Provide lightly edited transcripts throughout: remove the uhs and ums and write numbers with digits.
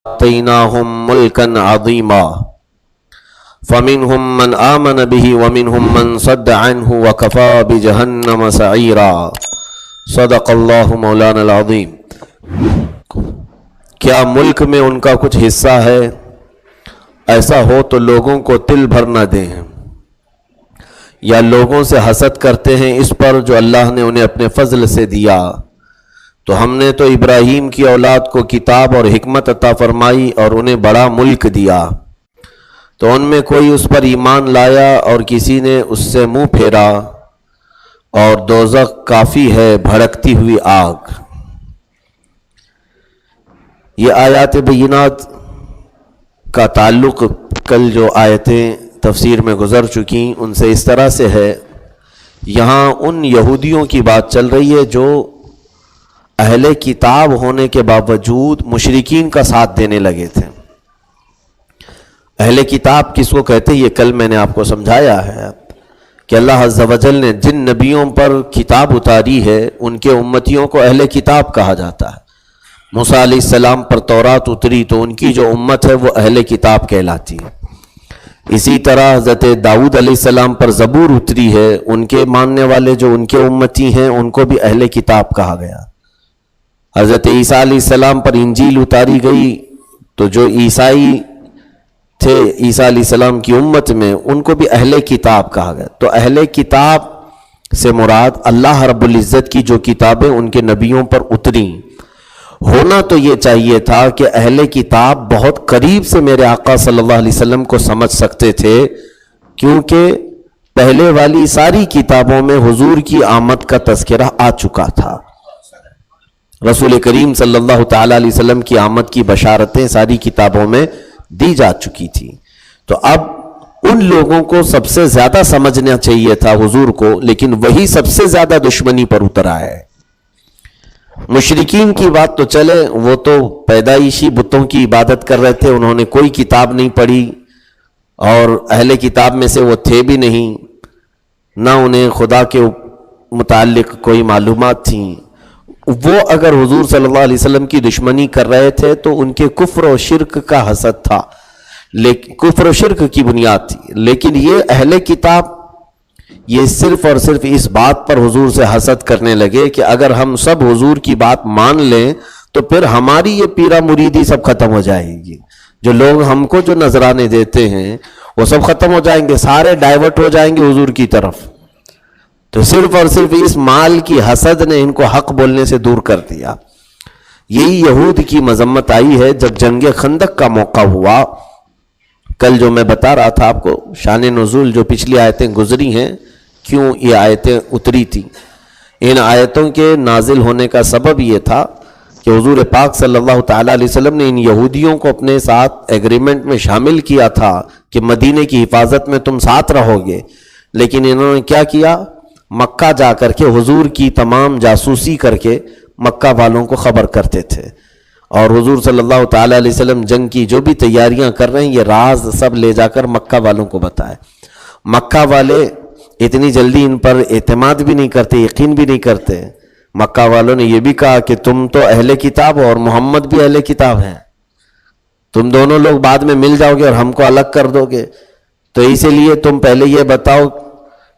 آتَيْنَاهُمْ مُلْكًا عَظِيمًا فَمِنْهُمْ مَنْ آمَنَ بِهِ وَمِنْهُمْ مَنْ صَدَّ عَنْهُ وَكَفَى بِجَهَنَّمَ سَعِيرًا صدق اللہ مولانا العظیم۔ کیا ملک میں ان کا کچھ حصہ ہے؟ ایسا ہو تو لوگوں کو تل بھر نہ دیں، یا لوگوں سے حسد کرتے ہیں اس پر جو اللہ نے انہیں اپنے فضل سے دیا۔ تو ہم نے تو ابراہیم کی اولاد کو کتاب اور حکمت عطا فرمائی اور انہیں بڑا ملک دیا، تو ان میں کوئی اس پر ایمان لایا اور کسی نے اس سے منہ پھیرا، اور دوزخ کافی ہے بھڑکتی ہوئی آگ۔ یہ آیات بینات کا تعلق کل جو آیتیں تفسیر میں گزر چکی ان سے اس طرح سے ہے، یہاں ان یہودیوں کی بات چل رہی ہے جو اہل کتاب ہونے کے باوجود مشرکین کا ساتھ دینے لگے تھے۔ اہل کتاب کس کو کہتے ہیں یہ کل میں نے آپ کو سمجھایا ہے کہ اللہ عز و جل نے جن نبیوں پر کتاب اتاری ہے ان کے امتیوں کو اہل کتاب کہا جاتا ہے۔ موسیٰ علیہ السلام پر تورات اتری تو ان کی جو امت ہے وہ اہل کتاب کہلاتی ہے۔ اسی طرح حضرت داؤد علیہ السلام پر زبور اتری ہے، ان کے ماننے والے جو ان کے امتی ہیں ان کو بھی اہل کتاب کہا گیا۔ حضرت عیسیٰ علیہ السلام پر انجیل اتاری گئی تو جو عیسائی تھے عیسیٰ علیہ السلام کی امت میں ان کو بھی اہل کتاب کہا گیا۔ تو اہل کتاب سے مراد اللہ رب العزت کی جو کتابیں ان کے نبیوں پر اتریں۔ ہونا تو یہ چاہیے تھا کہ اہل کتاب بہت قریب سے میرے آقا صلی اللہ علیہ وسلم کو سمجھ سکتے تھے، کیونکہ پہلے والی ساری کتابوں میں حضور کی آمد کا تذکرہ آ چکا تھا۔ رسول کریم صلی اللہ تعالیٰ علیہ وسلم کی آمد کی بشارتیں ساری کتابوں میں دی جا چکی تھی۔ تو اب ان لوگوں کو سب سے زیادہ سمجھنا چاہیے تھا حضور کو، لیکن وہی سب سے زیادہ دشمنی پر اترا ہے۔ مشرکین کی بات تو چلے، وہ تو پیدائشی بتوں کی عبادت کر رہے تھے، انہوں نے کوئی کتاب نہیں پڑھی اور اہل کتاب میں سے وہ تھے بھی نہیں، نہ انہیں خدا کے متعلق کوئی معلومات تھیں۔ وہ اگر حضور صلی اللہ علیہ وسلم کی دشمنی کر رہے تھے تو ان کے کفر و شرک کا حسد تھا، لیکن کفر و شرک کی بنیاد تھی۔ لیکن یہ اہل کتاب یہ صرف اور صرف اس بات پر حضور سے حسد کرنے لگے کہ اگر ہم سب حضور کی بات مان لیں تو پھر ہماری یہ پیرا مریدی سب ختم ہو جائے گی، جو لوگ ہم کو جو نذرانے دیتے ہیں وہ سب ختم ہو جائیں گے، سارے ڈائیورٹ ہو جائیں گے حضور کی طرف۔ تو صرف اور صرف اس مال کی حسد نے ان کو حق بولنے سے دور کر دیا۔ یہی یہود کی مذمت آئی ہے جب جنگ خندق کا موقع ہوا۔ کل جو میں بتا رہا تھا آپ کو شان نزول جو پچھلی آیتیں گزری ہیں، کیوں یہ آیتیں اتری تھی، ان آیتوں کے نازل ہونے کا سبب یہ تھا کہ حضور پاک صلی اللہ تعالیٰ علیہ وسلم نے ان یہودیوں کو اپنے ساتھ ایگریمنٹ میں شامل کیا تھا کہ مدینے کی حفاظت میں تم ساتھ رہو گے، لیکن انہوں نے کیا کیا، مکہ جا کر کے حضور کی تمام جاسوسی کر کے مکہ والوں کو خبر کرتے تھے، اور حضور صلی اللہ تعالیٰ علیہ وسلم جنگ کی جو بھی تیاریاں کر رہے ہیں یہ راز سب لے جا کر مکہ والوں کو بتائے۔ مکہ والے اتنی جلدی ان پر اعتماد بھی نہیں کرتے، یقین بھی نہیں کرتے۔ مکہ والوں نے یہ بھی کہا کہ تم تو اہل کتاب ہو اور محمد بھی اہل کتاب ہیں، تم دونوں لوگ بعد میں مل جاؤ گے اور ہم کو الگ کر دو گے، تو اسی لیے تم پہلے یہ بتاؤ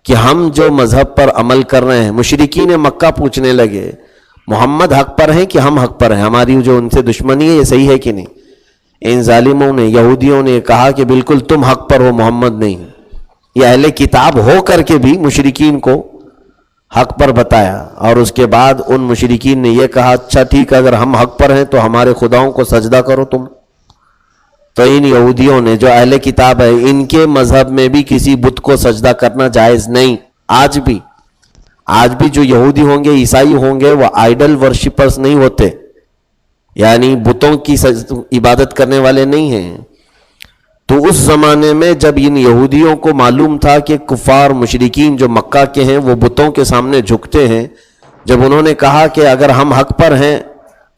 کہ ہم جو مذہب پر عمل کر رہے ہیں۔ مشرکین مکہ پوچھنے لگے محمد حق پر ہیں کہ ہم حق پر ہیں، ہماری جو ان سے دشمنی ہے یہ صحیح ہے کہ نہیں؟ ان ظالموں نے یہودیوں نے کہا کہ بالکل تم حق پر ہو، محمد نہیں۔ یہ اہل کتاب ہو کر کے بھی مشرکین کو حق پر بتایا، اور اس کے بعد ان مشرکین نے یہ کہا اچھا ٹھیک اگر ہم حق پر ہیں تو ہمارے خداؤں کو سجدہ کرو تم۔ تو ان یہودیوں نے جو اہل کتاب ہے ان کے مذہب میں بھی کسی بت کو سجدہ کرنا جائز نہیں۔ آج بھی جو یہودی ہوں گے عیسائی ہوں گے وہ آئیڈل ورشپرز نہیں ہوتے، یعنی بتوں کی عبادت کرنے والے نہیں ہیں۔ تو اس زمانے میں جب ان یہودیوں کو معلوم تھا کہ کفار مشرکین جو مکہ کے ہیں وہ بتوں کے سامنے جھکتے ہیں، جب انہوں نے کہا کہ اگر ہم حق پر ہیں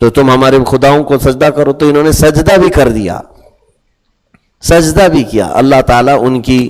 تو تم ہمارے خداؤں کو سجدہ کرو، تو انہوں نے سجدہ بھی کر دیا، سجدہ بھی کیا۔ اللہ تعالیٰ ان کی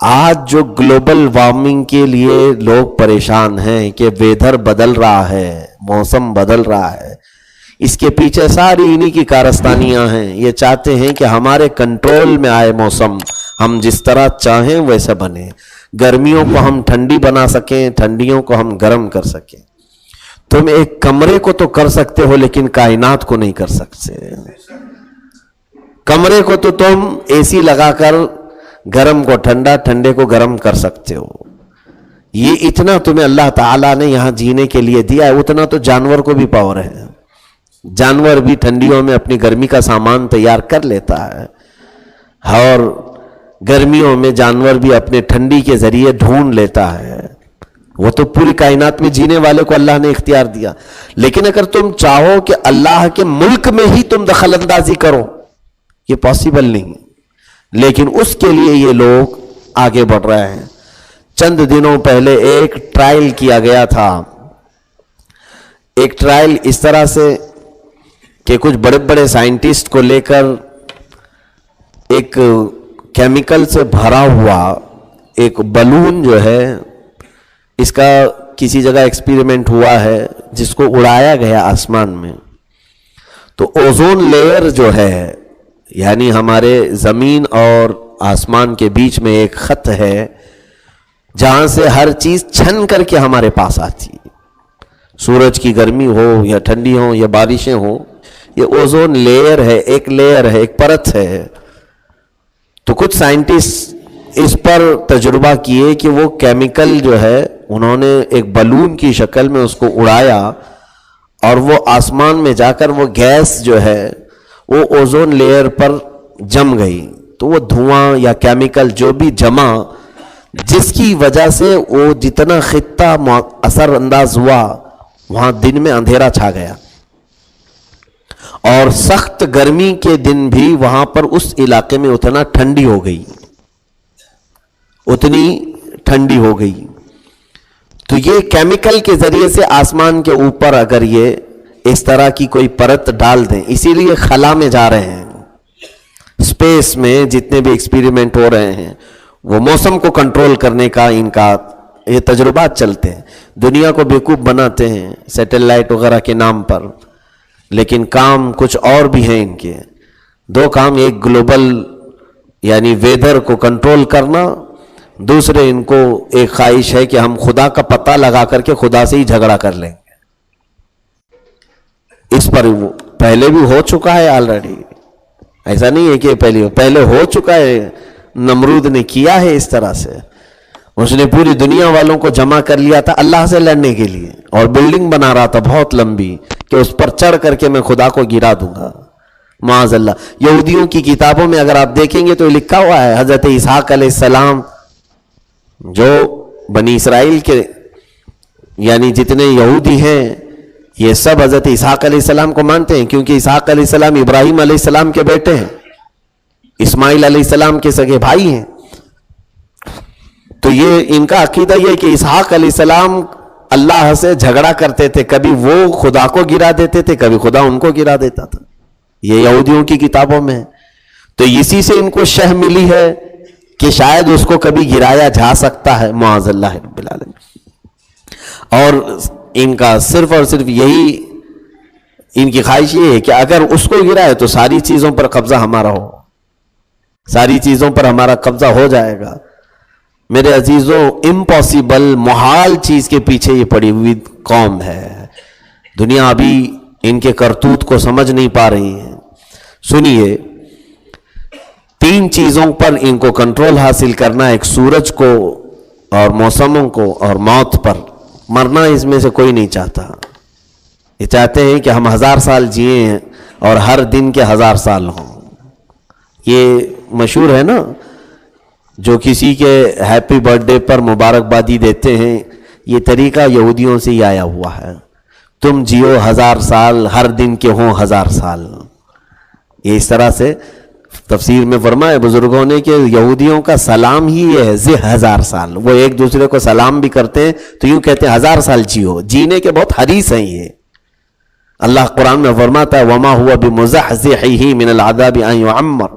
آج جو گلوبل وارمنگ کے لیے لوگ پریشان ہیں کہ ویدر بدل رہا ہے، موسم بدل رہا ہے، اس کے پیچھے ساری انہی کی کارستانیاں ہیں. یہ چاہتے ہیں کہ ہمارے کنٹرول میں آئے موسم، ہم جس طرح چاہیں ویسے بنے، گرمیوں کو ہم ٹھنڈی بنا سکیں، ٹھنڈیوں کو ہم گرم کر سکیں. تم ایک کمرے کو تو کر سکتے ہو لیکن کائنات کو نہیں کر سکتے. کمرے کو تو تم اے سی لگا کر گرم کو ٹھنڈا، ٹھنڈے کو گرم کر سکتے ہو. یہ اتنا تمہیں اللہ تعالیٰ نے یہاں جینے کے لیے دیا ہے، اتنا تو جانور کو بھی پاور ہے. جانور بھی ٹھنڈیوں میں اپنی گرمی کا سامان تیار کر لیتا ہے، اور گرمیوں میں جانور بھی اپنے ٹھنڈی کے ذریعے ڈھونڈ لیتا ہے. وہ تو پوری کائنات میں جینے والے کو اللہ نے اختیار دیا. لیکن اگر تم چاہو کہ اللہ کے ملک میں ہی تم دخل اندازی کرو، یہ پاسبل نہیں. لیکن اس کے لیے یہ لوگ آگے بڑھ رہے ہیں. چند دنوں پہلے ایک ٹرائل کیا گیا تھا. ایک ٹرائل اس طرح سے کہ کچھ بڑے بڑے سائنٹسٹ کو لے کر ایک کیمیکل سے بھرا ہوا ایک بلون جو ہے، اس کا کسی جگہ ایکسپیریمنٹ ہوا ہے جس کو اڑایا گیا آسمان میں. تو اوزون لیئر جو ہے، یعنی ہمارے زمین اور آسمان کے بیچ میں ایک خط ہے جہاں سے ہر چیز چھن کر کے ہمارے پاس آتی ہے. سورج کی گرمی ہو یا ٹھنڈی ہو یا بارشیں ہوں، یہ اوزون لیئر ہے، ایک لیئر ہے، ایک پرت ہے. تو کچھ سائنٹسٹ اس پر تجربہ کیے کہ وہ کیمیکل جو ہے انہوں نے ایک بلون کی شکل میں اس کو اڑایا، اور وہ آسمان میں جا کر وہ گیس جو ہے وہ اوزون لیئر پر جم گئی. تو وہ دھواں یا کیمیکل جو بھی جمع، جس کی وجہ سے وہ جتنا خطہ اثر انداز ہوا، وہاں دن میں اندھیرا چھا گیا، اور سخت گرمی کے دن بھی وہاں پر اس علاقے میں اتنا ٹھنڈی ہو گئی، اتنی ٹھنڈی ہو گئی. تو یہ کیمیکل کے ذریعے سے آسمان کے اوپر اگر یہ اس طرح کی کوئی پرت ڈال دیں، اسی لیے خلا میں جا رہے ہیں، اسپیس میں جتنے بھی ایکسپیریمنٹ ہو رہے ہیں، وہ موسم کو کنٹرول کرنے کا ان کا یہ تجربات چلتے ہیں. دنیا کو بیوقوف بناتے ہیں سیٹلائٹ وغیرہ کے نام پر، لیکن کام کچھ اور بھی ہیں ان کے. دو کام، ایک گلوبل یعنی ویدر کو کنٹرول کرنا، دوسرے ان کو ایک خواہش ہے کہ ہم خدا کا پتہ لگا کر کے خدا سے ہی جھگڑا کر لیں گے. اس پر وہ پہلے بھی ہو چکا ہے آلریڈی، ایسا نہیں ہے کہ پہلے ہو چکا ہے. نمرود نے کیا ہے اس طرح سے، اس نے پوری دنیا والوں کو جمع کر لیا تھا اللہ سے لڑنے کے لیے، اور بلڈنگ بنا رہا تھا بہت لمبی کہ اس پر چڑھ کر کے میں خدا کو گرا دوں گا. معاذ اللہ. یہودیوں کی کتابوں میں اگر آپ دیکھیں گے تو لکھا ہوا ہے حضرت اسحاق علیہ السلام، جو بنی اسرائیل کے یعنی جتنے یہودی ہیں یہ سب حضرت اسحاق علیہ السلام کو مانتے ہیں، کیونکہ اسحاق علیہ السلام ابراہیم علیہ السلام کے بیٹے ہیں، اسماعیل علیہ السلام کے سگے بھائی ہیں. تو یہ ان کا عقیدہ یہ کہ اسحاق علیہ السلام اللہ سے جھگڑا کرتے تھے، کبھی وہ خدا کو گرا دیتے تھے، کبھی خدا ان کو گرا دیتا تھا. یہ یہودیوں کی کتابوں میں ہے. تو اسی سے ان کو شہ ملی ہے کہ شاید اس کو کبھی گرایا جا سکتا ہے. معاذ اللہ رب العالمین. اور ان کا صرف اور صرف یہی ان کی خواہش یہ ہے کہ اگر اس کو گرائے تو ساری چیزوں پر قبضہ ہمارا ہو، ساری چیزوں پر ہمارا قبضہ ہو جائے گا. میرے عزیزوں، امپاسبل، محال چیز کے پیچھے یہ پڑی ہوئی قوم ہے. دنیا ابھی ان کے کرتوت کو سمجھ نہیں پا رہی ہے. سنیے، 3 چیزوں پر ان کو کنٹرول حاصل کرنا، ایک سورج کو اور موسموں کو اور موت پر. مرنا اس میں سے کوئی نہیں چاہتا. یہ چاہتے ہیں کہ ہم 1000 سال جئیں اور ہر دن کے 1000 سال ہوں. یہ مشہور ہے نا، جو کسی کے ہیپی برتھ ڈے پر مبارکبادی دیتے ہیں، یہ طریقہ یہودیوں سے ہی آیا ہوا ہے. تم جیو 1000 سال، ہر دن کے ہوں 1000 سال. یہ اس طرح سے تفسیر میں فرمایا بزرگوں نے کہ یہودیوں کا سلام ہی یہ ہے 1000 سال. وہ ایک دوسرے کو سلام بھی کرتے ہیں تو یوں کہتے ہیں 1000 سال جیو. جینے کے بہت حریص ہیں یہ. اللہ قرآن میں فرماتا ہے وَمَا هُوَ بِمُزَحْزِحِهِ مِنَ الْعَذَابِ أَن يُعَمَّرَ.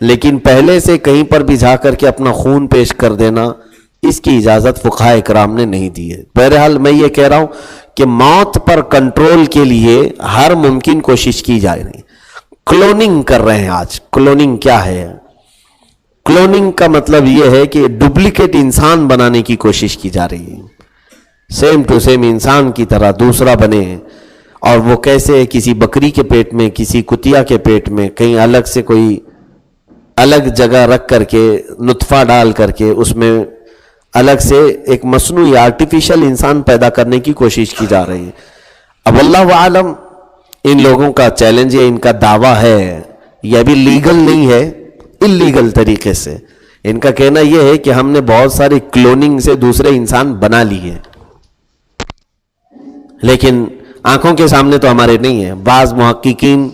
لیکن پہلے سے کہیں پر بھی جا کر کے اپنا خون پیش کر دینا، اس کی اجازت فقہاء کرام نے نہیں دی ہے۔ بہرحال میں یہ کہہ رہا ہوں کہ موت پر کنٹرول کے لیے ہر ممکن کوشش کی جائے رہی۔ کلوننگ کر رہے ہیں آج۔ کلوننگ کیا ہے؟ کلوننگ کا مطلب یہ ہے کہ ڈپلیکیٹ انسان بنانے کی کوشش کی جا رہی ہے، سیم ٹو سیم انسان کی طرح دوسرا بنے، اور وہ کیسے؟ کسی بکری کے پیٹ میں، کسی کتیا کے پیٹ میں، کہیں الگ سے کوئی الگ جگہ رکھ کر کے نطفہ ڈال کر کے اس میں الگ سے ایک مصنوعی آرٹیفیشل انسان پیدا کرنے کی کوشش کی جا رہی ہے۔ اب اللہ عالم ان لوگوں کا چیلنج ہے، ان کا دعویٰ ہے، یہ ابھی لیگل نہیں ہے، اللیگل طریقے سے ان کا کہنا یہ ہے کہ ہم نے بہت ساری کلوننگ سے دوسرے انسان بنا لیے، لیکن آنکھوں کے سامنے تو ہمارے نہیں ہیں۔ بعض محققین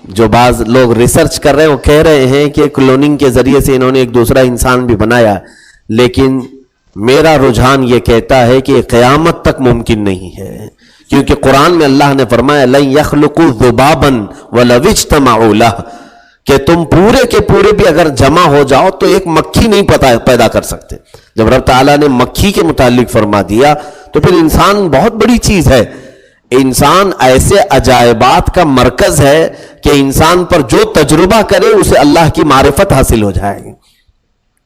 جو بعض لوگ ریسرچ کر رہے ہیں وہ کہہ رہے ہیں کہ کلوننگ کے ذریعے سے انہوں نے ایک دوسرا انسان بھی بنایا، لیکن میرا رجحان یہ کہتا ہے کہ قیامت تک ممکن نہیں ہے، کیونکہ قرآن میں اللہ نے فرمایا لَن يَخْلُقُوا ذُبَابًا وَلَوِ اجْتَمَعُوا لَهُ، کہ تم پورے کے پورے بھی اگر جمع ہو جاؤ تو ایک مکھی نہیں پیدا کر سکتے۔ جب رب تعالیٰ نے مکھی کے متعلق فرما دیا تو پھر انسان بہت بڑی چیز ہے۔ انسان ایسے عجائبات کا مرکز ہے کہ انسان پر جو تجربہ کرے اسے اللہ کی معرفت حاصل ہو جائے گی۔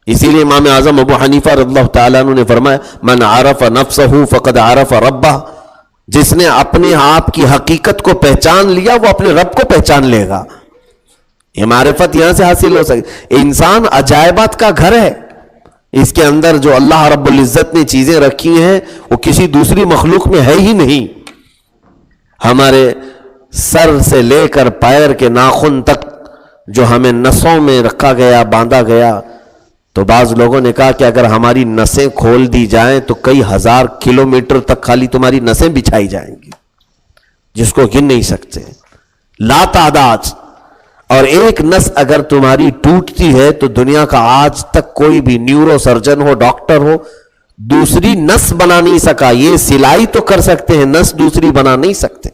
اسی لیے امام اعظم ابو حنیفہ رضی اللہ تعالیٰ عنہ نے فرمایا من عرف نفسہ فقد عرف ربہ، جس نے اپنے آپ کی حقیقت کو پہچان لیا وہ اپنے رب کو پہچان لے گا۔ یہ معرفت یہاں سے حاصل ہو سکے۔ انسان عجائبات کا گھر ہے، اس کے اندر جو اللہ رب العزت نے چیزیں رکھی ہیں وہ کسی دوسری مخلوق میں ہے ہی نہیں۔ ہمارے سر سے لے کر پیر کے ناخن تک جو ہمیں نسوں میں رکھا گیا، باندھا گیا، تو بعض لوگوں نے کہا کہ اگر ہماری نسیں کھول دی جائیں تو کئی ہزار کلومیٹر تک خالی تمہاری نسیں بچھائی جائیں گی، جس کو گن نہیں سکتے، لا تعداد۔ اور ایک نس اگر تمہاری ٹوٹتی ہے تو دنیا کا آج تک کوئی بھی نیورو سرجن ہو، ڈاکٹر ہو، دوسری نس بنا نہیں سکا۔ یہ سلائی تو کر سکتے ہیں، نس دوسری بنا نہیں سکتے۔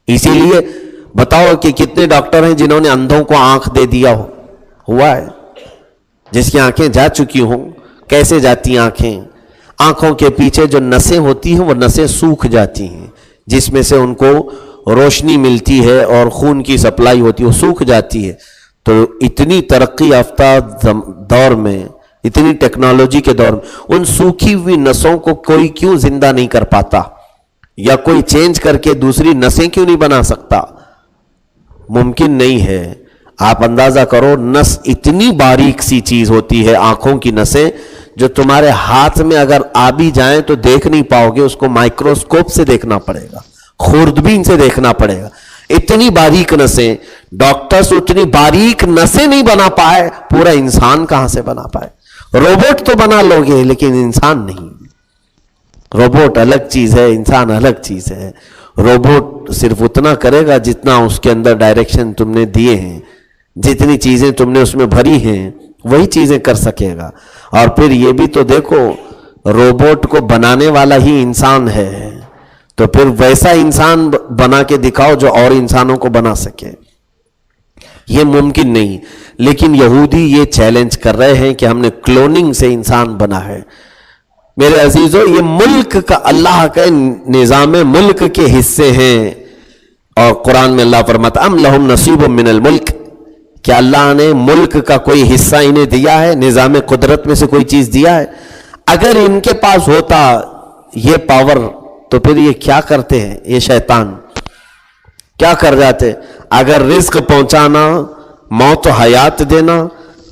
اسی لیے بتاؤ کہ کتنے ڈاکٹر ہیں جنہوں نے اندھوں کو آنکھ دے دیا ہوا ہے، جس کی آنکھیں جا چکی ہوں۔ کیسے جاتی آنکھیں؟ آنکھوں کے پیچھے جو نسیں ہوتی ہیں وہ نسیں سوکھ جاتی ہیں، جس میں سے ان کو روشنی ملتی ہے اور خون کی سپلائی ہوتی ہے، وہ سوکھ جاتی ہے۔ تو اتنی ترقی یافتہ دور میں، اتنی ٹیکنالوجی کے دور میں، ان سوکھی ہوئی نسوں کو کوئی کیوں زندہ نہیں کر پاتا، یا کوئی چینج کر کے دوسری نسیں کیوں نہیں بنا سکتا؟ ممکن نہیں ہے۔ آپ اندازہ کرو، نس اتنی باریک سی چیز ہوتی ہے، آنکھوں کی نسیں جو تمہارے ہاتھ میں اگر آ بھی جائیں تو دیکھ نہیں پاؤ گے، اس کو مائکروسکوپ سے دیکھنا پڑے گا، خوردبین سے دیکھنا پڑے گا۔ اتنی باریک نسیں، ڈاکٹرز اتنی باریک نسیں نہیں بنا پائے، پورا انسان کہاں سے بنا پائے؟ روبوٹ تو بنا لو گے لیکن انسان نہیں۔ روبوٹ الگ چیز ہے، انسان الگ چیز ہے۔ روبوٹ صرف اتنا کرے گا جتنا اس کے اندر ڈائریکشن تم نے دیے ہیں، جتنی چیزیں تم نے اس میں بھری ہیں وہی چیزیں کر سکے گا۔ اور پھر یہ بھی تو دیکھو، روبوٹ کو بنانے والا ہی انسان ہے، تو پھر ویسا انسان بنا کے دکھاؤ جو اور انسانوں کو بنا سکے۔ یہ ممکن نہیں، لیکن یہودی یہ چیلنج کر رہے ہیں کہ ہم نے کلوننگ سے انسان بنا ہے۔ میرے عزیزو، یہ ملک کا، اللہ کا نظام ملک کے حصے ہیں، اور قرآن میں اللہ فرماتا ام لہم نصیب من الملک، کیا اللہ نے ملک کا کوئی حصہ انہیں دیا ہے، نظام قدرت میں سے کوئی چیز دیا ہے؟ اگر ان کے پاس ہوتا یہ پاور تو پھر یہ کیا کرتے ہیں؟ یہ شیطان کیا کر جاتے؟ اگر رزق پہنچانا، موت و حیات دینا،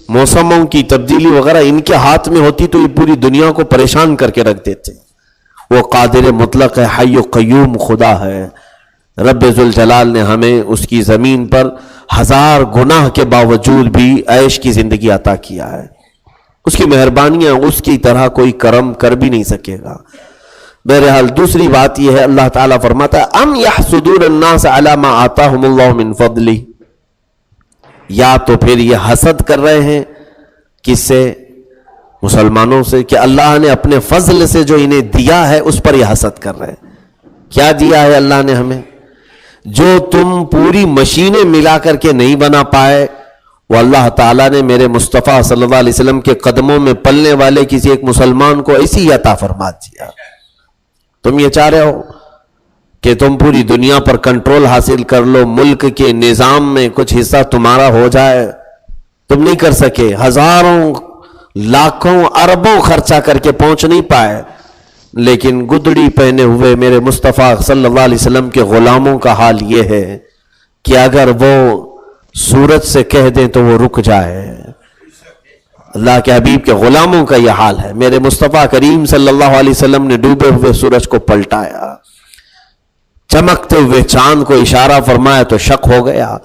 موسموں کی تبدیلی وغیرہ ان کے ہاتھ میں ہوتی تو یہ پوری دنیا کو پریشان کر کے رکھ دیتے۔ وہ قادر مطلق ہے، حی و قیوم خدا ہے۔ رب ذوالجلال نے ہمیں اس کی زمین پر 1000 گناہ کے باوجود بھی عیش کی زندگی عطا کیا ہے۔ اس کی مہربانیاں اس کی طرح کوئی کرم کر بھی نہیں سکے گا۔ بہرحال دوسری بات یہ ہے، اللہ تعالیٰ فرماتا ہے ام یحسدون الناس علی ما آتاہم اللہ من فضلہ، یا تو پھر یہ حسد کر رہے ہیں، کس سے؟ مسلمانوں سے، کہ اللہ نے اپنے فضل سے جو انہیں دیا ہے اس پر یہ حسد کر رہے ہیں۔ کیا دیا ہے اللہ نے ہمیں؟ جو تم پوری مشینیں ملا کر کے نہیں بنا پائے وہ اللہ تعالیٰ نے میرے مصطفیٰ صلی اللہ علیہ وسلم کے قدموں میں پلنے والے کسی ایک مسلمان کو ایسی عطا فرما دیا. تم یہ چاہ رہے ہو کہ تم پوری دنیا پر کنٹرول حاصل کر لو, ملک کے نظام میں کچھ حصہ تمہارا ہو جائے, تم نہیں کر سکے. ہزاروں لاکھوں اربوں خرچہ کر کے پہنچ نہیں پائے, لیکن گدڑی پہنے ہوئے میرے مصطفیٰ صلی اللہ علیہ وسلم کے غلاموں کا حال یہ ہے کہ اگر وہ سورج سے کہہ دیں تو وہ رک جائے. اللہ کے حبیب کے غلاموں کا یہ حال ہے. میرے مصطفیٰ کریم صلی اللہ علیہ وسلم نے ڈوبے ہوئے سورج کو پلٹایا, چمکتے ہوئے چاند کو اشارہ فرمایا تو شک ہو گیا,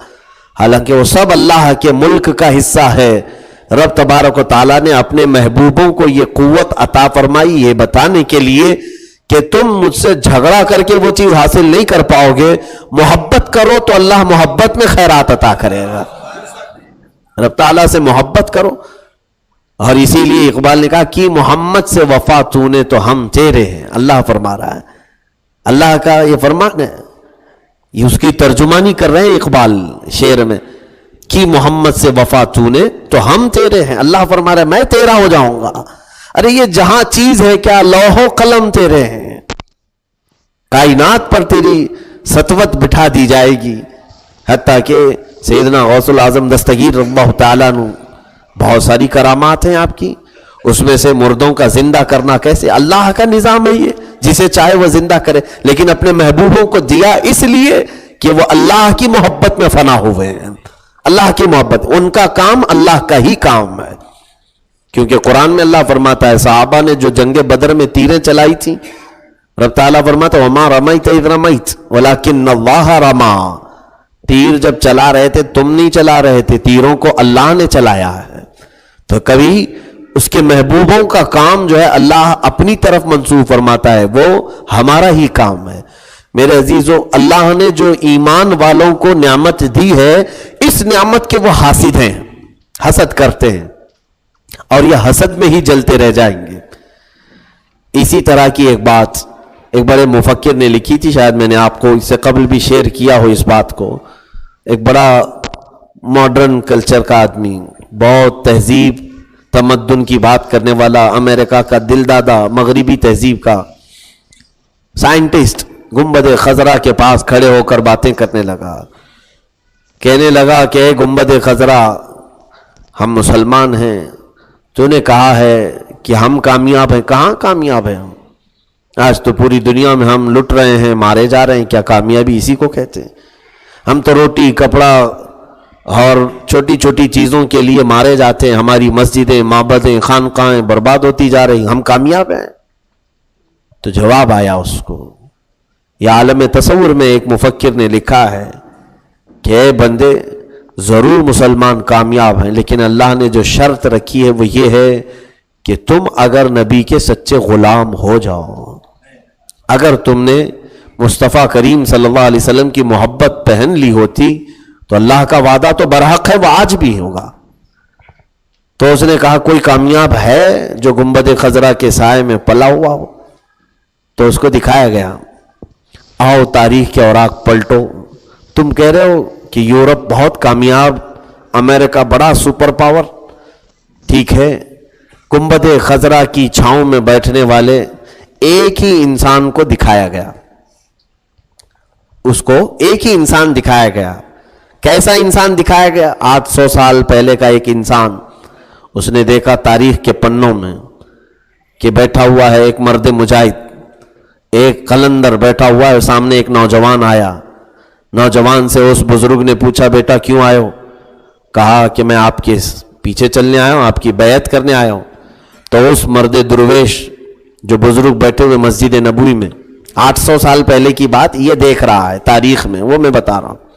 حالانکہ وہ سب اللہ کے ملک کا حصہ ہے. رب تبارک و تعالیٰ نے اپنے محبوبوں کو یہ قوت عطا فرمائی یہ بتانے کے لیے کہ تم مجھ سے جھگڑا کر کے وہ چیز حاصل نہیں کر پاؤ گے, محبت کرو تو اللہ محبت میں خیرات عطا کرے گا. رب تعالیٰ سے محبت کرو. اور اسی لیے اقبال نے کہا کہ محمد سے وفا تو نے تو ہم تیرے ہیں. اللہ فرما رہا ہے, اللہ کا یہ فرمان ہے, یہ اس کی ترجمانی کر رہے ہیں اقبال شعر میں کہ محمد سے وفا تو نے تو ہم تیرے ہیں. اللہ فرما رہا ہے میں تیرا ہو جاؤں گا. ارے یہ جہاں چیز ہے کیا لوح و قلم تیرے ہیں, کائنات پر تیری سطوت بٹھا دی جائے گی. حتیٰ کہ سیدنا غوث العظم دستگیر رضی اللہ تعالیٰ عنہ بہت ساری کرامات ہیں آپ کی, اس میں سے مردوں کا زندہ کرنا کیسے, اللہ کا نظام ہے یہ, جسے چاہے وہ زندہ کرے, لیکن اپنے محبوبوں کو دیا اس لیے کہ وہ اللہ کی محبت میں فنا ہوئے ہیں. اللہ کی محبت, ان کا کام اللہ کا ہی کام ہے. کیونکہ قرآن میں اللہ فرماتا ہے صحابہ نے جو جنگ بدر میں تیریں چلائی تھیں, رب تعالیٰ فرماتا ہے وَمَا رَمَيْتَ إِذْ رَمَيْتَ وَلَكِنَّ اللَّهَ رَمَا. تیر جب چلا رہے تھے تم نہیں چلا رہے تھے, تیروں کو اللہ نے چلایا ہے. تو کبھی اس کے محبوبوں کا کام جو ہے اللہ اپنی طرف منسوب فرماتا ہے, وہ ہمارا ہی کام ہے. میرے عزیزو, اللہ نے جو ایمان والوں کو نعمت دی ہے, اس نعمت کے وہ حاسد ہیں, حسد کرتے ہیں, اور یہ حسد میں ہی جلتے رہ جائیں گے. اسی طرح کی ایک بات ایک بڑے مفکر نے لکھی تھی, شاید میں نے آپ کو اس سے قبل بھی شیئر کیا ہو اس بات کو. ایک بڑا ماڈرن کلچر کا آدمی, بہت تہذیب تمدن کی بات کرنے والا, امریکہ کا دل دادا, مغربی تہذیب کا سائنٹسٹ, گنبد خضرا کے پاس کھڑے ہو کر باتیں کرنے لگا. کہنے لگا کہ اے گنبد خضرا, ہم مسلمان ہیں, تو نے کہا ہے کہ ہم کامیاب ہیں. کہاں کامیاب ہیں ہم؟ آج تو پوری دنیا میں ہم لٹ رہے ہیں, مارے جا رہے ہیں. کیا کامیابی اسی کو کہتے ہیں؟ ہم تو روٹی کپڑا اور چھوٹی چھوٹی چیزوں کے لیے مارے جاتے ہیں. ہماری مسجدیں, معبدیں, خانقاہیں برباد ہوتی جا رہی, ہم کامیاب ہیں؟ تو جواب آیا اس کو. یہ عالم تصور میں ایک مفکر نے لکھا ہے کہ اے بندے, ضرور مسلمان کامیاب ہیں, لیکن اللہ نے جو شرط رکھی ہے وہ یہ ہے کہ تم اگر نبی کے سچے غلام ہو جاؤ, اگر تم نے مصطفیٰ کریم صلی اللہ علیہ وسلم کی محبت پہن لی ہوتی تو اللہ کا وعدہ تو برحق ہے, وہ آج بھی ہوگا. تو اس نے کہا کوئی کامیاب ہے جو گنبد خضرا کے سائے میں پلا ہوا ہو؟ تو اس کو دکھایا گیا, آؤ تاریخ کے اوراق پلٹو, تم کہہ رہے ہو کہ یورپ بہت کامیاب, امریکہ بڑا سپر پاور, ٹھیک ہے, گنبد خضرا کی چھاؤں میں بیٹھنے والے ایک ہی انسان کو دکھایا گیا, اس کو ایک ہی انسان دکھایا گیا. کیسا انسان دکھایا گیا؟ 800 سال پہلے کا ایک انسان. اس نے دیکھا تاریخ کے پنوں میں کہ بیٹھا ہوا ہے ایک مرد مجاہد, ایک قلندر بیٹھا ہوا ہے, سامنے ایک نوجوان آیا. نوجوان سے اس بزرگ نے پوچھا بیٹا کیوں آئے ہو؟ کہا کہ میں آپ کے پیچھے چلنے آیا ہوں, آپ کی بیعت کرنے آیا ہوں. تو اس مرد درویش جو بزرگ بیٹھے ہوئے مسجد نبوی میں 800 سال پہلے کی بات یہ دیکھ رہا ہے تاریخ میں, وہ میں بتا رہا ہوں.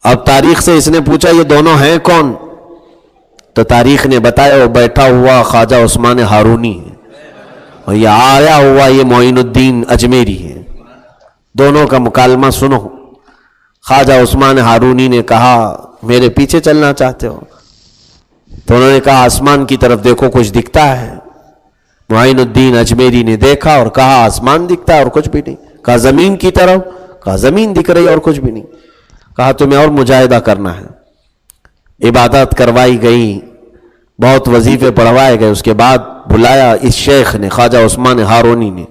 اب تاریخ سے اس نے پوچھا یہ دونوں ہیں کون؟ تو تاریخ نے بتایا وہ بیٹھا ہوا خواجہ عثمان ہارونی ہے, اور یہ آیا ہوا یہ معین الدین اجمیری ہے. دونوں کا مکالمہ سنو. خواجہ عثمان ہارونی نے کہا میرے پیچھے چلنا چاہتے ہو؟ تو انہوں نے کہا آسمان کی طرف دیکھو کچھ دکھتا ہے. معین الدین اجمیری نے دیکھا اور کہا آسمان دکھتا ہے اور کچھ بھی نہیں. کہا زمین کی طرف؟ کہا زمین دکھ رہی اور کچھ بھی نہیں. کہا تمہیں اور مجاہدہ کرنا ہے. عبادت کروائی گئی, بہت وظیفے پڑھوائے گئے. اس کے بعد بلایا اس شیخ نے, خواجہ عثمان ہارونی نے,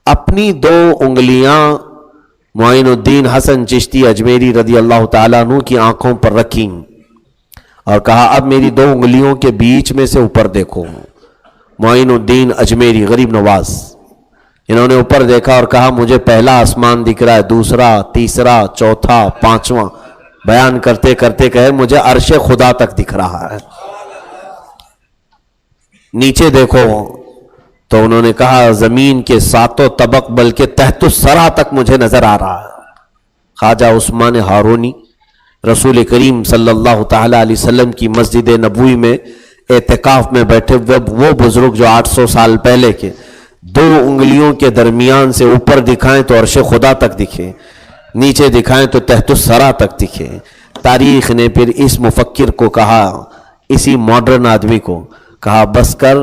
اپنی 2 انگلیاں معین الدین حسن چشتی اجمیری رضی اللہ تعالیٰ عنہ کی آنکھوں پر رکھیں اور کہا اب میری 2 انگلیوں کے بیچ میں سے اوپر دیکھو. معین الدین اجمیری غریب نواز, انہوں نے اوپر دیکھا اور کہا مجھے پہلا آسمان دکھ رہا ہے, دوسرا, تیسرا, چوتھا, 5واں. بیان کرتے کرتے کہے مجھے عرش خدا تک دکھ رہا ہے. نیچے دیکھو تو انہوں نے کہا زمین کے 7 طبق بلکہ تحت الثری تک مجھے نظر آ رہا ہے. خواجہ عثمان ہارونی رسول کریم صلی اللہ تعالی علیہ وسلم کی مسجد نبوی میں اعتکاف میں بیٹھے ہوئے وہ بزرگ جو 800 سال پہلے کے 2 انگلیوں کے درمیان سے اوپر دکھائیں تو عرش خدا تک دکھے, نیچے دکھائیں تو تحت الثری تک دکھے. تاریخ نے پھر اس مفکر کو کہا, اسی ماڈرن آدمی کو کہا بس کر,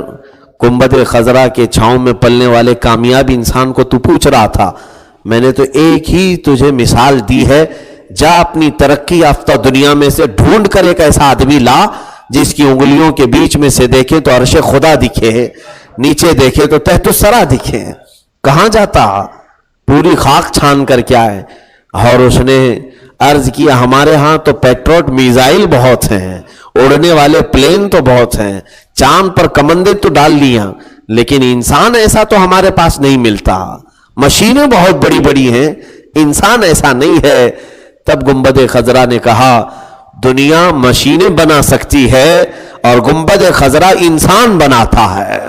گنبد خضرا کے چھاؤں میں پلنے والے کامیاب انسان کو تو پوچھ رہا تھا, میں نے تو ایک ہی تجھے مثال دی ہے, جا اپنی ترقی یافتہ دنیا میں سے ڈھونڈ کر ایک ایسا آدمی لا جس کی انگلیوں کے بیچ میں سے دیکھے تو عرش خدا دکھے, نیچے دیکھے تو تحت الثری دکھے. کہاں جاتا, پوری خاک چھان کر کیا ہے. اور اس نے عرض کیا ہمارے ہاں تو پیٹروٹ میزائل بہت ہیں, اڑنے والے پلین تو بہت ہیں, چاند پر کمندیں تو ڈال لیا, لیکن انسان ایسا تو ہمارے پاس نہیں ملتا. مشینیں بہت بڑی بڑی ہیں, انسان ایسا نہیں ہے. تب گنبد خضرا نے کہا دنیا مشینیں بنا سکتی ہے اور گنبد خضرا انسان بناتا ہے.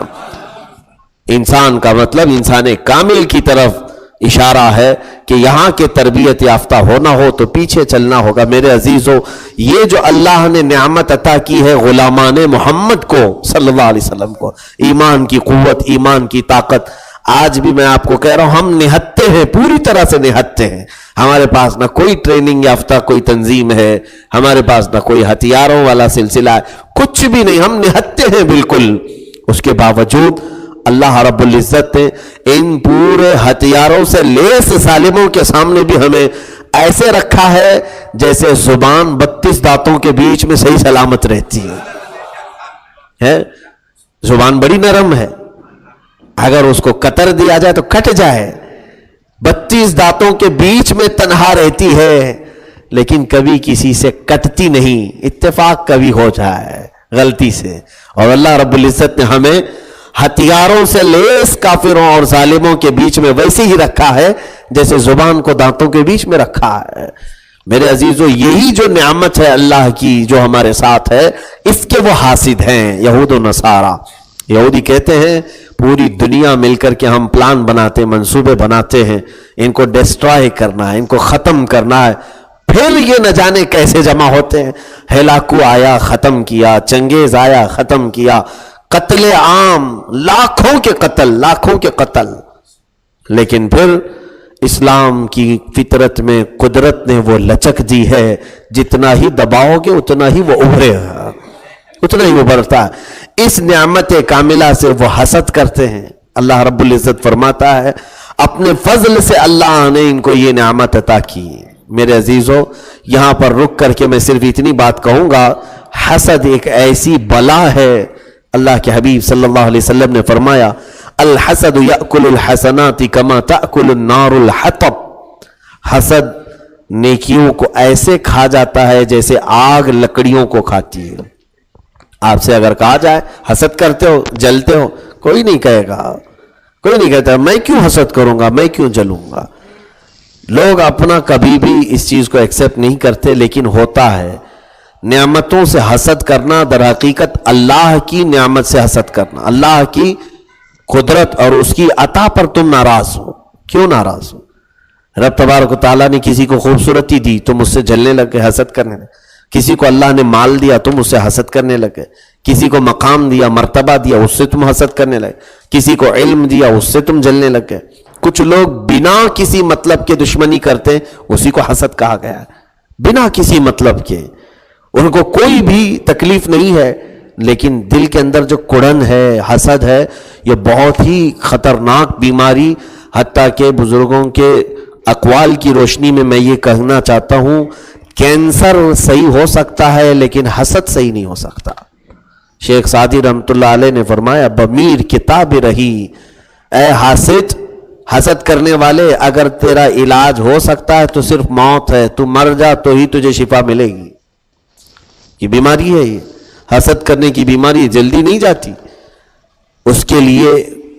انسان کا مطلب انسان کامل کی طرف اشارہ ہے کہ یہاں کے تربیت یافتہ ہونا ہو تو پیچھے چلنا ہوگا. میرے عزیزو, یہ جو اللہ نے نعمت عطا کی ہے غلامان محمد کو صلی اللہ علیہ وسلم کو, ایمان کی قوت, ایمان کی طاقت, آج بھی میں آپ کو کہہ رہا ہوں ہم نہتے ہیں, پوری طرح سے نہتے ہیں. ہمارے پاس نہ کوئی ٹریننگ یافتہ کوئی تنظیم ہے, ہمارے پاس نہ کوئی ہتھیاروں والا سلسلہ ہے, کچھ بھی نہیں, ہم نہتے ہیں بالکل. اس کے باوجود اللہ رب العزت نے ان پورے ہتھیاروں سے لیس ظالموں کے سامنے بھی ہمیں ایسے رکھا ہے جیسے زبان 32 دانتوں کے بیچ میں صحیح سلامت رہتی ہے. زبان بڑی نرم ہے, اگر اس کو قطر دیا جائے تو کٹ جائے. 32 دانتوں کے بیچ میں تنہا رہتی ہے لیکن کبھی کسی سے کٹتی نہیں, اتفاق کبھی ہو جائے غلطی سے. اور اللہ رب العزت نے ہمیں ہتھیاروں سے لیس کافروں اور ظالموں کے بیچ میں ویسے ہی رکھا ہے جیسے زبان کو دانتوں کے بیچ میں رکھا ہے. میرے عزیزو, یہی جو نعمت ہے اللہ کی جو ہمارے ساتھ ہے, اس کے وہ حاسد ہیں یہود و نصارہ. یہودی کہتے ہیں پوری دنیا مل کر کے ہم پلان بناتے, منصوبے بناتے ہیں, ان کو ڈسٹرائے کرنا ہے, ان کو ختم کرنا ہے. پھر یہ نہ جانے کیسے جمع ہوتے ہیں. ہلاکو آیا ختم کیا, چنگیز آیا ختم کیا, قتل عام, لاکھوں کے قتل. لیکن پھر اسلام کی فطرت میں قدرت نے وہ لچک دی ہے, جتنا ہی دباؤ گے اتنا ہی وہ ابھرے گا, اتنا ہی ابھرتا ہے. اس نعمت کاملہ سے وہ حسد کرتے ہیں. اللہ رب العزت فرماتا ہے اپنے فضل سے اللہ نے ان کو یہ نعمت عطا کی. میرے عزیزو, یہاں پر رک کر کے میں صرف اتنی بات کہوں گا, حسد ایک ایسی بلا ہے. اللہ کے حبیب صلی اللہ علیہ وسلم نے فرمایا الحسد یأکل الحسنات کما تأکل النار الحطب. حسد نیکیوں کو ایسے کھا جاتا ہے جیسے آگ لکڑیوں کو کھاتی ہے. آپ سے اگر کہا جائے حسد کرتے ہو, جلتے ہو, کوئی نہیں کہے گا, کوئی نہیں کہتا میں کیوں حسد کروں گا, میں کیوں جلوں گا. لوگ اپنا کبھی بھی اس چیز کو ایکسپٹ نہیں کرتے, لیکن ہوتا ہے. نعمتوں سے حسد کرنا در حقیقت اللہ کی نعمت سے حسد کرنا, اللہ کی قدرت اور اس کی عطا پر تم ناراض ہو. کیوں ناراض ہو؟ رب تبارک و تعالیٰ نے کسی کو خوبصورتی دی, تم اس سے جلنے لگے, حسد کرنے لگے. کسی کو اللہ نے مال دیا, تم اس سے حسد کرنے لگے. کسی کو مقام دیا, مرتبہ دیا, اس سے تم حسد کرنے لگے. کسی کو علم دیا, اس سے تم جلنے لگے. کچھ لوگ بنا کسی مطلب کے دشمنی کرتے, اسی کو حسد کہا گیا ہے. بنا کسی مطلب کے, ان کو کوئی بھی تکلیف نہیں ہے, لیکن دل کے اندر جو کڑن ہے, حسد ہے, یہ بہت ہی خطرناک بیماری, حتیٰ کہ بزرگوں کے اقوال کی روشنی میں یہ کہنا چاہتا ہوں، کینسر صحیح ہو سکتا ہے لیکن حسد صحیح نہیں ہو سکتا۔ شیخ سعدی رحمۃ اللہ علیہ نے فرمایا، بمیر کتاب رہی، اے حاسد، حسد کرنے والے، اگر تیرا علاج ہو سکتا ہے تو صرف موت ہے، تو مر جا تو ہی تجھے شفا ملے گی۔ یہ بیماری ہے، یہ حسد کرنے کی بیماری جلدی نہیں جاتی۔ اس کے لیے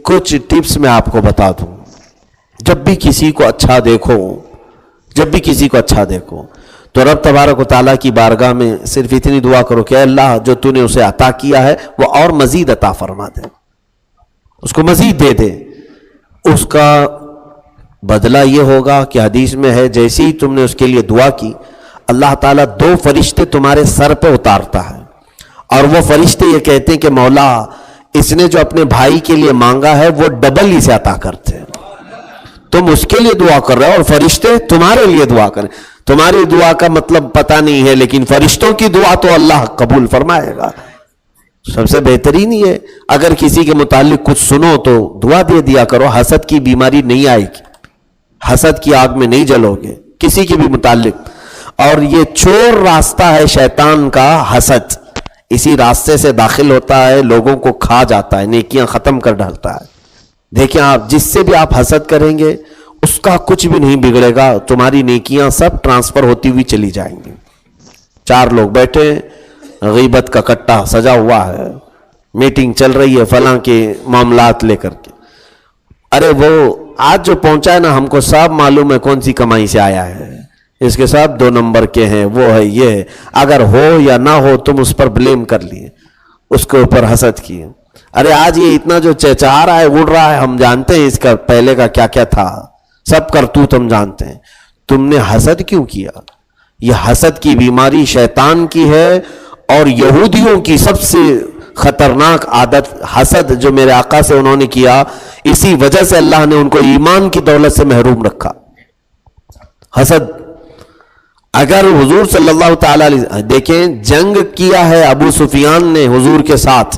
کچھ ٹپس میں آپ کو بتا دوں۔ جب بھی کسی کو اچھا دیکھو تو رب تبارک و تعالیٰ کی بارگاہ میں صرف اتنی دعا کرو کہ اے اللہ، جو تو نے اسے عطا کیا ہے وہ اور مزید عطا فرما دے، اس کو مزید دے دے۔ اس کا بدلہ یہ ہوگا کہ حدیث میں ہے، جیسے ہی تم نے اس کے لیے دعا کی، اللہ تعالیٰ 2 فرشتے تمہارے سر پہ اتارتا ہے، اور وہ فرشتے یہ کہتے ہیں کہ مولا، اس نے جو اپنے بھائی کے لیے مانگا ہے وہ ڈبل اسے عطا کرتے ہیں۔ تم اس کے لیے دعا کر رہے ہو اور فرشتے تمہارے لیے دعا کریں۔ تمہاری دعا کا مطلب پتہ نہیں ہے، لیکن فرشتوں کی دعا تو اللہ قبول فرمائے گا۔ سب سے بہترین یہ ہے، اگر کسی کے متعلق کچھ سنو تو دعا دے دیا کرو، حسد کی بیماری نہیں آئے گی، حسد کی آگ میں نہیں جلو گے کسی کے بھی متعلق۔ اور یہ چور راستہ ہے شیطان کا، حسد اسی راستے سے داخل ہوتا ہے، لوگوں کو کھا جاتا ہے، نیکیاں ختم کر ڈالتا ہے۔ دیکھیں آپ جس سے بھی آپ حسد کریں گے اس کا کچھ بھی نہیں بگڑے گا، تمہاری نیکیاں سب ٹرانسفر ہوتی ہوئی چلی جائیں گی۔ 4 لوگ بیٹھے، غیبت کا کٹا سجا ہوا ہے، میٹنگ چل رہی ہے فلاں کے معاملات لے کر کے، ارے وہ آج جو پہنچا ہے نا، ہم کو سب معلوم ہے کون سی کمائی سے آیا ہے، اس کے ساتھ 2 نمبر کے ہیں، وہ ہے یہ ہے، اگر ہو یا نہ ہو تم اس پر بلیم کر لیے، اس کے اوپر حسد کیے۔ ارے آج یہ اتنا جو چہچہا رہا ہے، اڑ رہا ہے، ہم جانتے ہیں اس کا پہلے کا کیا کیا تھا، سب کرتوت ہم جانتے ہیں، تم نے حسد کیوں کیا؟ یہ حسد کی بیماری شیطان کی ہے، اور یہودیوں کی سب سے خطرناک عادت حسد جو میرے آقا سے انہوں نے کیا، اسی وجہ سے اللہ نے ان کو ایمان کی دولت سے محروم رکھا۔ حسد، اگر حضور صلی اللہ تعالی علیہ، دیکھیں جنگ کیا ہے ابو سفیان نے حضور کے ساتھ،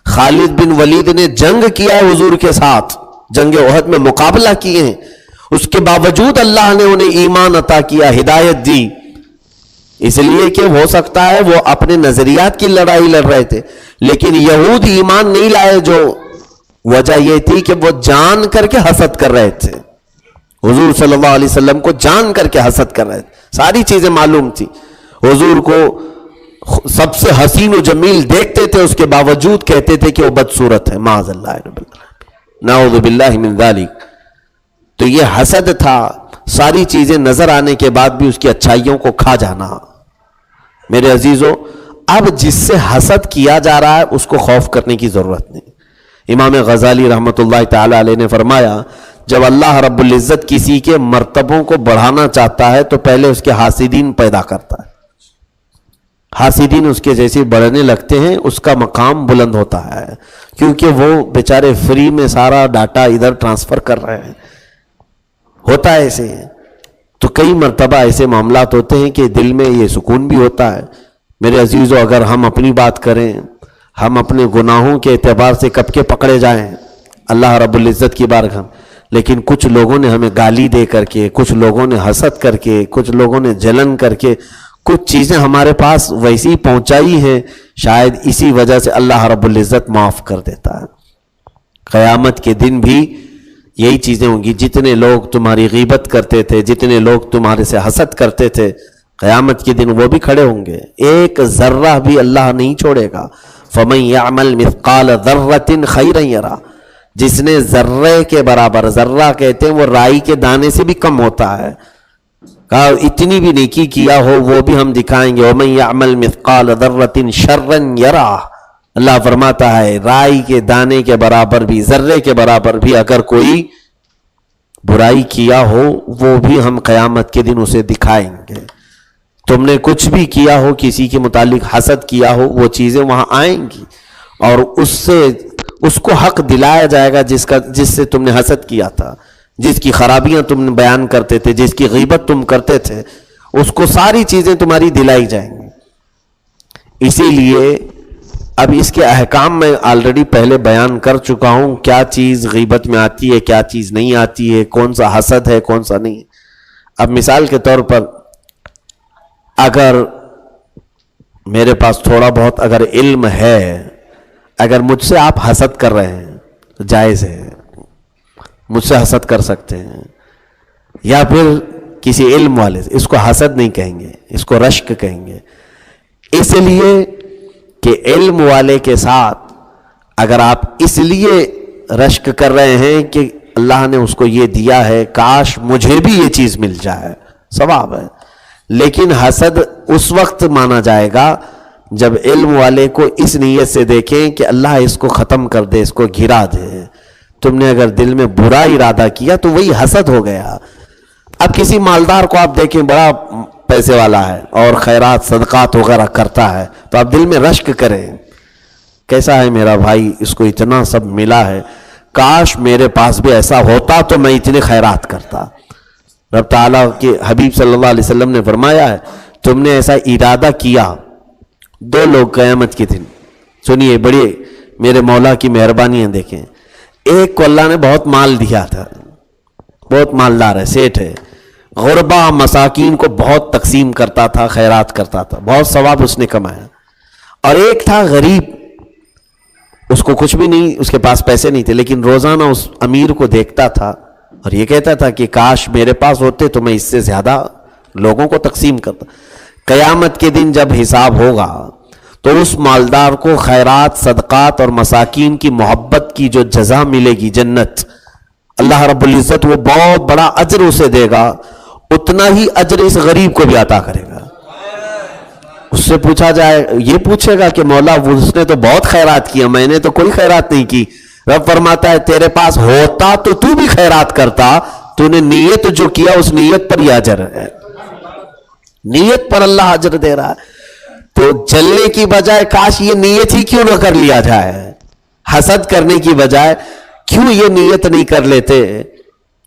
خالد بن ولید نے جنگ کیا ہے حضور کے ساتھ، جنگ احد میں مقابلہ کیے ہیں، اس کے باوجود اللہ نے انہیں ایمان عطا کیا، ہدایت دی، اس لیے کہ ہو سکتا ہے وہ اپنے نظریات کی لڑائی لڑ رہے تھے، لیکن یہود ایمان نہیں لائے، جو وجہ یہ تھی کہ وہ جان کر کے حسد کر رہے تھے، حضور صلی اللہ علیہ وسلم کو جان کر کے حسد کر رہے تھے، ساری چیزیں معلوم تھی، حضور کو سب سے حسین و جمیل دیکھتے تھے، اس کے باوجود کہتے تھے کہ وہ بدصورت ہے، معاذ اللہ رب العالمین، نعوذ باللہ من ذالک۔ تو یہ حسد تھا، ساری چیزیں نظر آنے کے بعد بھی اس کی اچھائیوں کو کھا جانا۔ میرے عزیزو، اب جس سے حسد کیا جا رہا ہے اس کو خوف کرنے کی ضرورت نہیں۔ امام غزالی رحمۃ اللہ تعالی علیہ نے فرمایا، جب اللہ رب العزت کسی کے مرتبوں کو بڑھانا چاہتا ہے تو پہلے اس کے حاسدین پیدا کرتا ہے، حاسدین اس کے جیسے بڑھنے لگتے ہیں، اس کا مقام بلند ہوتا ہے، کیونکہ وہ بیچارے فری میں سارا ڈاٹا ادھر ٹرانسفر کر رہے ہیں، ہوتا ہے ایسے۔ تو کئی مرتبہ ایسے معاملات ہوتے ہیں کہ دل میں یہ سکون بھی ہوتا ہے۔ میرے عزیزو، اگر ہم اپنی بات کریں، ہم اپنے گناہوں کے اعتبار سے کب کے پکڑے جائیں اللہ رب العزت کی بارگاہ، لیکن کچھ لوگوں نے ہمیں گالی دے کر کے، کچھ لوگوں نے حسد کر کے، کچھ لوگوں نے جلن کر کے کچھ چیزیں ہمارے پاس ویسی پہنچائی ہیں، شاید اسی وجہ سے اللہ رب العزت معاف کر دیتا ہے۔ قیامت کے دن بھی یہی چیزیں ہوں گی، جتنے لوگ تمہاری غیبت کرتے تھے، جتنے لوگ تمہارے سے حسد کرتے تھے، قیامت کے دن وہ بھی کھڑے ہوں گے، ایک ذرہ بھی اللہ نہیں چھوڑے گا۔ فَمَن يَعْمَلْ مِثْقَالَ ذَرَّةٍ خَيْرًا يَرَهُ، جس نے ذرے کے برابر، ذرہ کہتے ہیں وہ رائی کے دانے سے بھی کم ہوتا ہے، کہا اتنی بھی نیکی کیا ہو وہ بھی ہم دکھائیں گے۔ وَمَن يَعْمَلْ مِثْقَالَ ذَرَّةٍ شَرًّا يَرَهُ، اللہ فرماتا ہے رائی کے دانے کے برابر بھی، ذرے کے برابر بھی اگر کوئی برائی کیا ہو وہ بھی ہم قیامت کے دن اسے دکھائیں گے۔ تم نے کچھ بھی کیا ہو، کسی کے متعلق حسد کیا ہو، وہ چیزیں وہاں آئیں گی اور اس کو حق دلایا جائے گا جس سے تم نے حسد کیا تھا، جس کی خرابیاں تم نے بیان کرتے تھے، جس کی غیبت تم کرتے تھے، اس کو ساری چیزیں تمہاری دلائی جائیں گی۔ اسی لیے اب اس کے احکام میں آلریڈی پہلے بیان کر چکا ہوں، کیا چیز غیبت میں آتی ہے، کیا چیز نہیں آتی ہے، کون سا حسد ہے، کون سا نہیں۔ اب مثال کے طور پر اگر میرے پاس تھوڑا بہت اگر علم ہے، اگر مجھ سے آپ حسد کر رہے ہیں تو جائز ہے، مجھ سے حسد کر سکتے ہیں، یا پھر کسی علم والے سے، اس کو حسد نہیں کہیں گے، اس کو رشک کہیں گے، اس لیے کہ علم والے کے ساتھ اگر آپ اس لیے رشک کر رہے ہیں کہ اللہ نے اس کو یہ دیا ہے، کاش مجھے بھی یہ چیز مل جائے، ثواب ہے، لیکن حسد اس وقت مانا جائے گا جب علم والے کو اس نیت سے دیکھیں کہ اللہ اس کو ختم کر دے، اس کو گرا دے۔ تم نے اگر دل میں برا ارادہ کیا تو وہی حسد ہو گیا۔ اب کسی مالدار کو آپ دیکھیں بڑا پیسے والا ہے اور خیرات صدقات وغیرہ کرتا ہے تو آپ دل میں رشک کریں، کیسا ہے میرا بھائی، اس کو اتنا سب ملا ہے، کاش میرے پاس بھی ایسا ہوتا تو میں اتنے خیرات کرتا۔ رب تعالیٰ کے حبیب صلی اللہ علیہ وسلم نے فرمایا ہے تم نے ایسا ارادہ کیا، دو لوگ قیامت کے دن، سنیے بڑی میرے مولا کی مہربانیاں دیکھیں، ایک کو اللہ نے بہت مال دیا تھا، بہت مالدار ہے، سیٹھ ہے، غربا مساکین کو بہت تقسیم کرتا تھا، خیرات کرتا تھا، بہت ثواب اس نے کمایا، اور ایک تھا غریب، اس کو کچھ بھی نہیں، اس کے پاس پیسے نہیں تھے، لیکن روزانہ اس امیر کو دیکھتا تھا اور یہ کہتا تھا کہ کاش میرے پاس ہوتے تو میں اس سے زیادہ لوگوں کو تقسیم کرتا۔ قیامت کے دن جب حساب ہوگا تو اس مالدار کو خیرات، صدقات اور مساکین کی محبت کی جو جزا ملے گی، جنت، اللہ رب العزت وہ بہت بڑا اجر اسے دے گا، اتنا ہی اجر اس غریب کو بھی عطا کرے گا۔ اس سے پوچھا جائے، یہ پوچھے گا کہ مولا اس نے تو بہت خیرات کیا، میں نے تو کوئی خیرات نہیں کی۔ رب فرماتا ہے تیرے پاس ہوتا تو بھی خیرات کرتا، تو نے نیت جو کیا اس نیت پر ہی اجر ہے، نیت پر اللہ اجر دے رہا ہے۔ تو جلنے کی بجائے کاش یہ نیت ہی کیوں نہ کر لیا جائے، حسد کرنے کی بجائے کیوں یہ نیت نہیں کر لیتے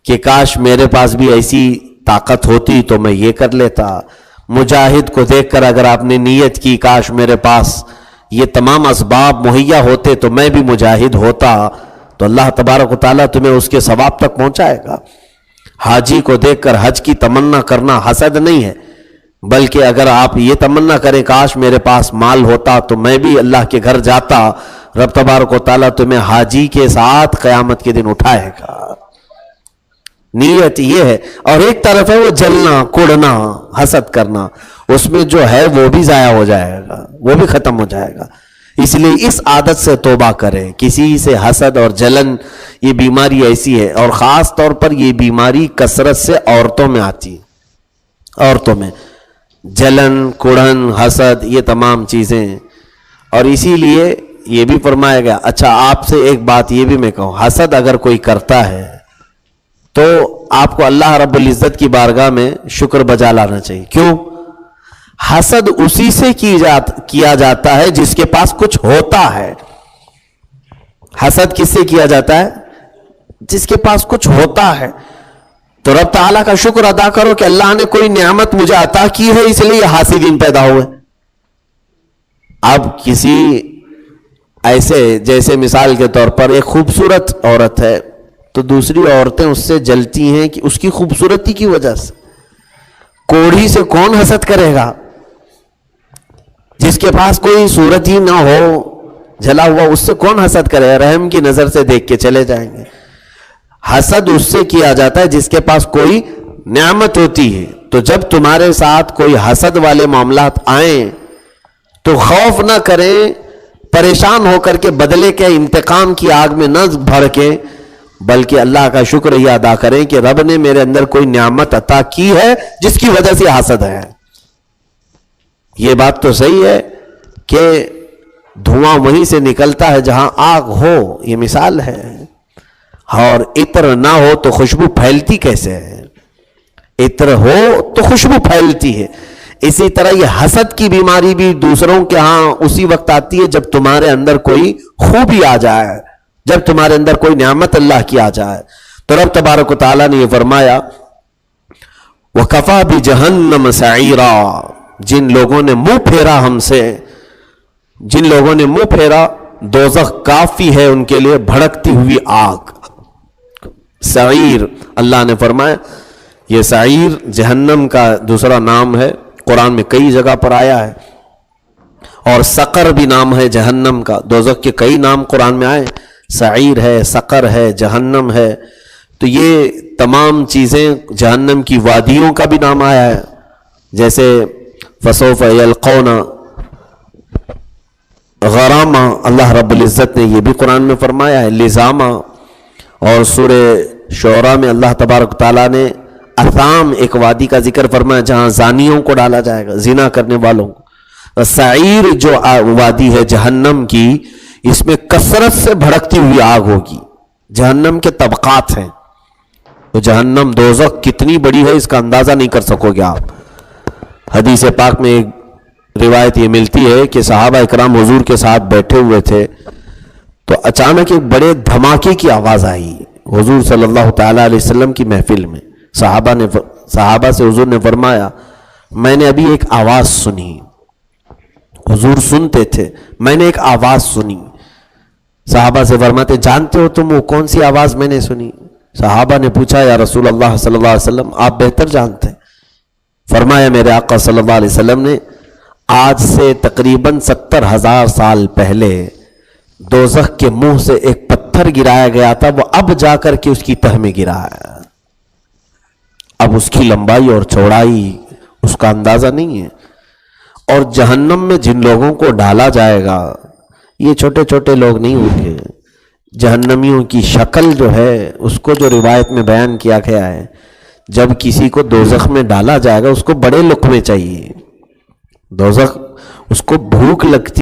کہ کاش میرے پاس بھی ایسی طاقت ہوتی تو میں یہ کر لیتا۔ مجاہد کو دیکھ کر اگر آپ نے نیت کی کاش میرے پاس یہ تمام اسباب مہیا ہوتے تو میں بھی مجاہد ہوتا، تو اللہ تبارک و تعالیٰ تمہیں اس کے ثواب تک پہنچائے گا۔ حاجی کو دیکھ کر حج کی تمنا کرنا حسد نہیں ہے، بلکہ اگر آپ یہ تمنا کریں کاش میرے پاس مال ہوتا تو میں بھی اللہ کے گھر جاتا، رب تبارک و تعالیٰ تمہیں حاجی کے ساتھ قیامت کے دن اٹھائے گا۔ نیت یہ ہے، اور ایک طرف ہے وہ جلنا، کڑنا، حسد کرنا، اس میں جو ہے وہ بھی ضائع ہو جائے گا، وہ بھی ختم ہو جائے گا۔ اس لیے اس عادت سے توبہ کرے، کسی سے حسد اور جلن، یہ بیماری ایسی ہے، اور خاص طور پر یہ بیماری کثرت سے عورتوں میں آتی ہے، عورتوں میں جلن، کڑن، حسد، یہ تمام چیزیں، اور اسی لیے یہ بھی فرمایا گیا۔ اچھا آپ سے ایک بات یہ بھی میں کہوں، حسد اگر کوئی کرتا ہے تو آپ کو اللہ رب العزت کی بارگاہ میں شکر بجا لانا چاہیے۔ کیوں؟ حسد اسی سے کیا جاتا ہے جس کے پاس کچھ ہوتا ہے۔ حسد کس سے کیا جاتا ہے؟ جس کے پاس کچھ ہوتا ہے۔ تو رب تعالیٰ کا شکر ادا کرو کہ اللہ نے کوئی نعمت مجھے عطا کی ہے، اس لیے حاسدین پیدا ہوئے۔ اب کسی ایسے، جیسے مثال کے طور پر ایک خوبصورت عورت ہے تو دوسری عورتیں اس سے جلتی ہیں کہ اس کی خوبصورتی کی وجہ سے۔ کوڑھی سے کون حسد کرے گا؟ جس کے پاس کوئی صورت ہی نہ ہو، جلا ہوا، اس سے کون حسد کرے گا؟ رحم کی نظر سے دیکھ کے چلے جائیں گے۔ حسد اس سے کیا جاتا ہے جس کے پاس کوئی نعمت ہوتی ہے۔ تو جب تمہارے ساتھ کوئی حسد والے معاملات آئیں تو خوف نہ کریں، پریشان ہو کر کے بدلے کے انتقام کی آگ میں نہ بھڑکیں، بلکہ اللہ کا شکر یہ ادا کریں کہ رب نے میرے اندر کوئی نعمت عطا کی ہے جس کی وجہ سے حسد ہے۔ یہ بات تو صحیح ہے کہ دھواں وہیں سے نکلتا ہے جہاں آگ ہو، یہ مثال ہے، اور عطر نہ ہو تو خوشبو پھیلتی کیسے ہے؟ عطر ہو تو خوشبو پھیلتی ہے۔ اسی طرح یہ حسد کی بیماری بھی دوسروں کے ہاں اسی وقت آتی ہے جب تمہارے اندر کوئی خوبی آ جائے، جب تمہارے اندر کوئی نعمت اللہ کی آ جائے۔ تو رب تبارک و تعالیٰ نے یہ فرمایا وَكَفَى بِجَهَنَّمَ سَعِيرًا، جن لوگوں نے منہ پھیرا ہم سے، جن لوگوں نے منہ پھیرا، دوزخ کافی ہے ان کے لیے بھڑکتی ہوئی آگ۔ سعیر، اللہ نے فرمایا یہ سعیر جہنم کا دوسرا نام ہے، قرآن میں کئی جگہ پر آیا ہے، اور سقر بھی نام ہے جہنم کا۔ دوزخ کے کئی نام قرآن میں آئے، سعیر ہے، سقر ہے، جہنم ہے۔ تو یہ تمام چیزیں، جہنم کی وادیوں کا بھی نام آیا ہے، جیسے فسوف یلقون غراما، اللہ رب العزت نے یہ بھی قرآن میں فرمایا ہے، لزاما۔ اور سورہ شعراء میں اللہ تبارک تعالیٰ نے اثام، ایک وادی کا ذکر فرمایا جہاں زانیوں کو ڈالا جائے گا، زنا کرنے والوں کو۔ سعیر جو وادی ہے جہنم کی، اس میں کثرت سے بھڑکتی ہوئی آگ ہوگی۔ جہنم کے طبقات ہیں، تو جہنم دوزخ کتنی بڑی ہے اس کا اندازہ نہیں کر سکو گے آپ۔ حدیث پاک میں ایک روایت یہ ملتی ہے کہ صحابہ اکرام حضور کے ساتھ بیٹھے ہوئے تھے، تو اچانک ایک بڑے دھماکے کی آواز آئی حضور صلی اللہ تعالیٰ علیہ وسلم کی محفل میں۔ صحابہ سے حضور نے فرمایا، میں نے ابھی ایک آواز سنی۔ حضور سنتے تھے، میں نے ایک آواز سنی۔ صحابہ سے فرماتے، جانتے ہو تم وہ کون سی آواز میں نے سنی؟ صحابہ نے پوچھا، یا رسول اللہ صلی اللہ علیہ وسلم آپ بہتر جانتے ہیں۔ فرمایا، میرے آقا صلی اللہ علیہ وسلم نے آج سے تقریباً 70,000 سال پہلے دوزخ کے منہ سے ایک پتھر گرایا گیا تھا، وہ اب جا کر کے اس کی تہ میں گرا ہے۔ اب اس کی لمبائی اور چوڑائی اس کا اندازہ نہیں ہے۔ اور جہنم میں جن لوگوں کو ڈالا جائے گا، یہ چھوٹے چھوٹے لوگ نہیں ہوں گے۔ جہنمیوں کی شکل جو ہے، اس کو جو روایت میں بیان کیا گیا ہے، جب کسی کو دوزخ میں ڈالا جائے گا اس کو بڑے لقمے چاہیے۔ دوزخ اس کو بھوک لگتی